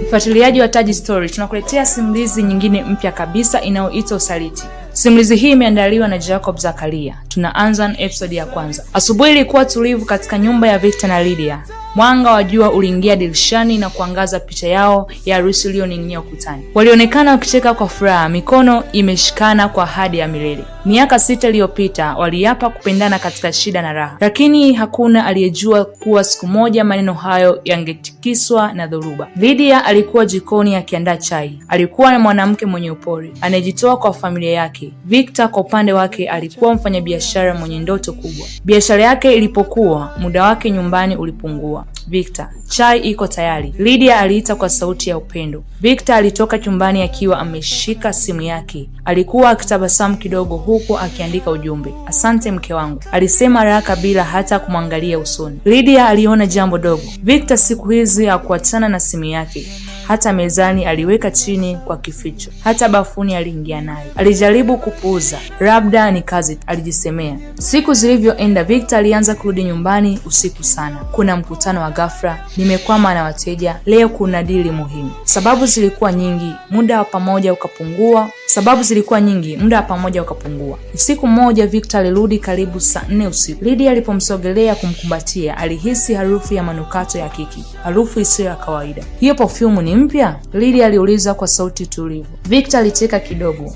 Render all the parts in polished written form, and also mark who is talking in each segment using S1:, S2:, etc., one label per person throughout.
S1: Mfuatiliaji wa Taji Story, tunakuletea simulizi nyingine mpya kabisa inayoitwa Usaliti. Simulizi hii imeandaliwa na Jacob Zakaria. Tunaanza na episode ya kwanza. Asubuhi ilikuwa tulivu katika nyumba ya Victor na Lydia. Mwanga wa jua uliingia dirishani na kuangaza picha yao ya harusi iliyoning'inia ukutani. Walionekana wakicheka kwa furaha, mikono imeshikana kwa ahadi ya milele. Miaka 6 iliyopita waliapa kupendana katika shida na raha, lakini hakuna aliyejua kuwa siku moja maneno hayo yangetikiswa na dhoruba. Lydia alikuwa jikoni akiandaa chai. Alikuwa na mwanamke mwenye upole anayejitoa kwa familia yake. Victor kwa upande wake alikuwa mfanyabiashara mwenye ndoto kubwa. Biashara yake ilipokuwa, muda wake nyumbani ulipungua. Victor, chai iko tayari, Lydia aliita kwa sauti ya upendo. Victor alitoka chumbani akiwa ameshika simu yake. Alikuwa akitabasamu kidogo huku akiandika ujumbe. Asante mke wangu, alisema haraka bila hata kumwangalia usoni. Lydia aliona jambo dogo. Victor siku hizi hakuachana na simu yake. Hata mezani aliweka chini kwa kificho. Hata bafuni aliingia nayo. Alijaribu kupuuza, labda ni kazi, alijisemea. Siku zilivyoenda, Victor alianza kurudi nyumbani usiku sana. Kuna mkutano wa ghafla, nimekwama na wateja, leo kuna dili muhimu. Sababu zilikuwa nyingi, muda wa pamoja ukapungua. Usiku mmoja Victor alirudi karibu saa 4 usiku. Lydia alipomsogelea kumkumbatia, alihisi harufu ya manukato ya kiki, harufu isiyo ya kawaida. Hiyo perfume ni mpya? Lydia aliuliza kwa sauti tulivu. Victor alicheka kidogo.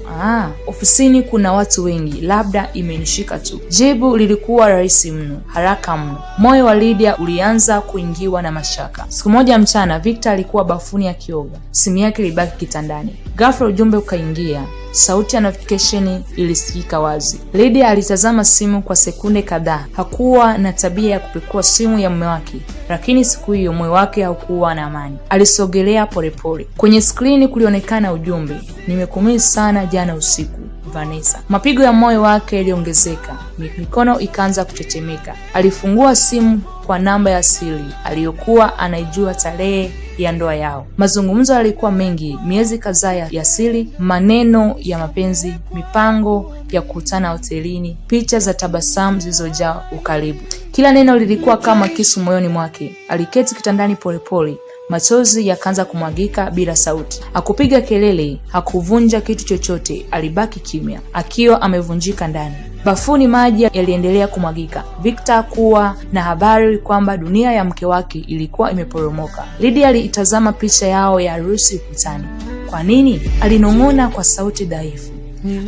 S1: Ofisini kuna watu wengi, labda imenishika tu. Jibu lilikuwa rahisi mno, haraka mno. Moyo wa Lydia ulianza kuingiwa na mashaka. Siku moja mchana, Victor alikuwa bafuni akioga. Simu yake ilibaki kitandani. Ghafla ujumbe ukaingia. Sauti ya notification ilisikika wazi. Lydia alitazama simu kwa sekunde kadhaa. Hakuwa na tabia ya kupekua simu ya mume wake, lakini siku hiyo moyo wake haukuwa na amani. Alisogelea polepole. Kwenye skrini kulionekana ujumbe, nimekumisi sana jana usiku, Vanessa. Mapigo ya moyo wake yaliongezeka, mikono ikaanza kutetemeka. Alifungua simu kwa namba ya siri aliyokuwa anaijua, tarehe ya ndoa yao. Mazungumzo yalikuwa mengi, miezi kadhaa ya siri, maneno ya mapenzi, mipango ya kukutana hotelini, picha za tabasamu zilizojaa ukaribu. Kila neno lilikuwa kama kisu moyoni mwake. Aliketi kitandani polepole, machozi yakaanza kumwagika bila sauti. Hakupiga kelele, hakuvunja kitu chochote, alibaki kimya, akiwa amevunjika ndani. Bafuni maji yaliendelea kumwagika. Victor kuwa na habari kwamba dunia ya mke wake ilikuwa imeporomoka. Lydia aliitazama picha yao ya harusi ukutani. Kwa nini? Alinong'ona kwa sauti dhaifu.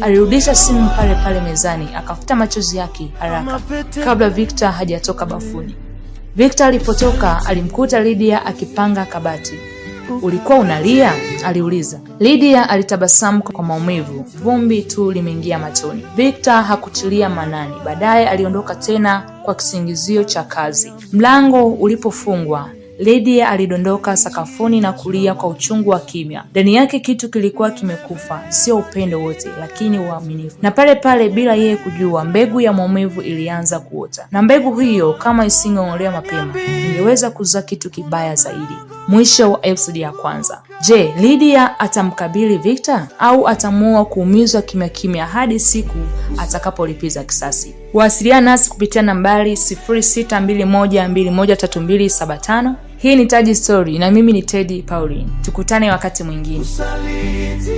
S1: Alirudisha simu pale pale mezani, akafuta machozi yake haraka kabla Victor hajatoka bafuni. Victor alipotoka alimkuta Lydia akipanga kabati. Ulikuwa unalia? Aliuliza. Lydia alitabasamu kwa maumivu, vumbi tu limeingia machoni. Victor hakutilia manani. Baadaye aliondoka tena kwa kisingizio cha kazi. Mlango ulipofungwa, Lydia alidondoka sakafuni na kulia kwa uchungu wa kimya. Ndani yake kitu kilikuwa kimekufa, sio upendo wote, lakini uaminifu. Na pale pale, bila yeye kujua, mbegu ya maumivu ilianza kuota. Na mbegu hiyo, kama isingong'olewa mapema, ingeweza kuzaa kitu kibaya zaidi. Mwisho wa episode ya kwanza. Je, Lydia atamkabili Victor au atamuua kuumizwa kimya kimya hadi siku atakapolipiza kisasi? Wasiliana nasi kupitia nambari 0621213275. Hii ni Taji Story na mimi ni Teddy Pauline. Tukutane wakati mwingine. Usaliti.